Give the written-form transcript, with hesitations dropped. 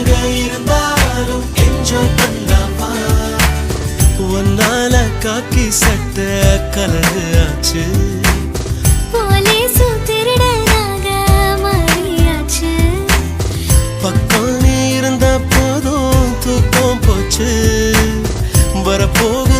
இருந்தாலும் என்ஜாய் பண்ணலாமா ஒன்னால காக்கி சட்ட கலரு ஆச்சு போலீசு திருடனாக மாறியாச்சு பக்கம் நீ இருந்தா போதும் தூக்கம் போச்சு வரப்போக